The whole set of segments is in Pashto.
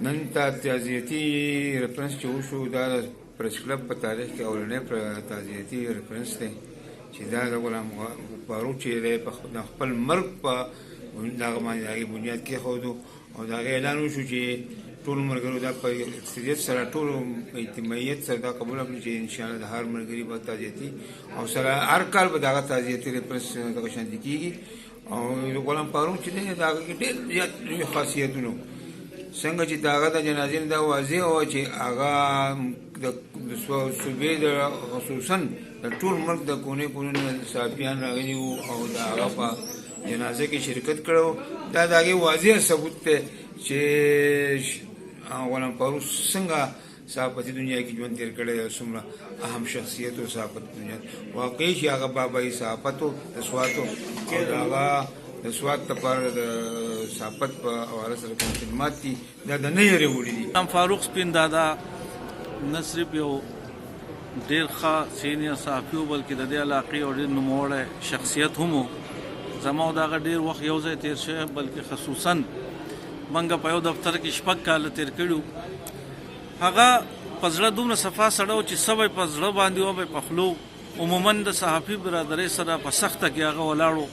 نن تعزیتي ریفرنس چې وشو دا د پریس کلب په تاریخ کې اولنی تعزیتي ریفرنس دی چې دا د غلام فاروق چې دی په خپل مرګ په دغه باندې هغې بنیاد کېښودو او د هغې اعلان وشو چې ټولو ملګرو دا په اکثریت سره ټولو اجتماعیت سره دا قبوله کړي چې انشاءالله د هر ملګري به تعزیتي او سره هر کال به د هغه تعزیتي ریفرنس دغه شانتي کېږي او د غلام فاروق چې دی د هغه کې ډېر زیات خاصیتونه څنګه چې د هغه د جنازې نه دا واضح وه چې هغه د صوبې د خصوصا د ټول ملک د کونې کونې نه صحافیان راغلي وو او د هغه په جنازه کې شرکت کړی و دا د هغې واضح ثبوت دی چې غلام فاروق څنګه صحافتي دنیا کې ژوند تېر کړی دی او څومره اهم شخصیت و صحافت دنیا واقعي چې هغه بابایي صحافت و د سواتو او د هغه د سوات لپاره د صحافت په حواله سره کوم خدمات دي دا د نه هېرېولي دي. غلام فاروق سپین دادا نه صرف یو ډېر ښه سینیر صحافي و بلکې د دې علاقې یو ډېر نوموړی شخصیت هم و. زما او د هغه ډېر وخت یو ځای تېر شوی بلکې خصوصا موږ په یو دفتر کې شپږ کاله تېر کړي وو. هغه په زړه دومره صفا سړی و چې څه به یې په زړه باندې و به یې په خولو عموما د صحافي برادرۍ سره په سخته کې هغه ولاړ و.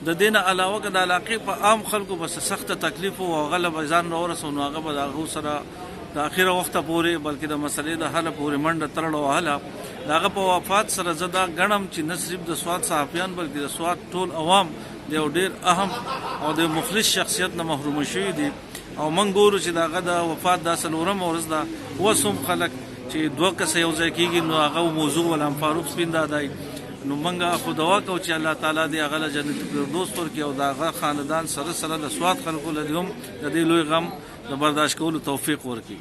د دې نه علاوه که د علاقې په عام خلکو بس سخته تکلیف و هغه له به ځان راورسو نو هغه به د هغو سره د اخره وخته پورې بلکې د مسلې د حله پورې منډه ترړه وهله. د هغه په وفات سره زه دا ګڼم چې نه صرف د سوات صحافیان بلکې د سوات ټول عوام د یو ډېر اهم او د مخلص شخصیت نه محرومه شوي دي او موږ ګورو چې د هغه د وفات دا څلورمه ورځ ده. اوس هم خلک چې دوه کسه یو ځای کېږي نو هغه موضوع غلام فاروق سپین دادی نو موږ خو دعا کوو چې الله تعالی دې هغه له جنت الفردوس ورکړي او د هغه خاندان سره سره د سوات خلکو له هم د دې لوی غم د برداشت کولو توفیق ورکړي.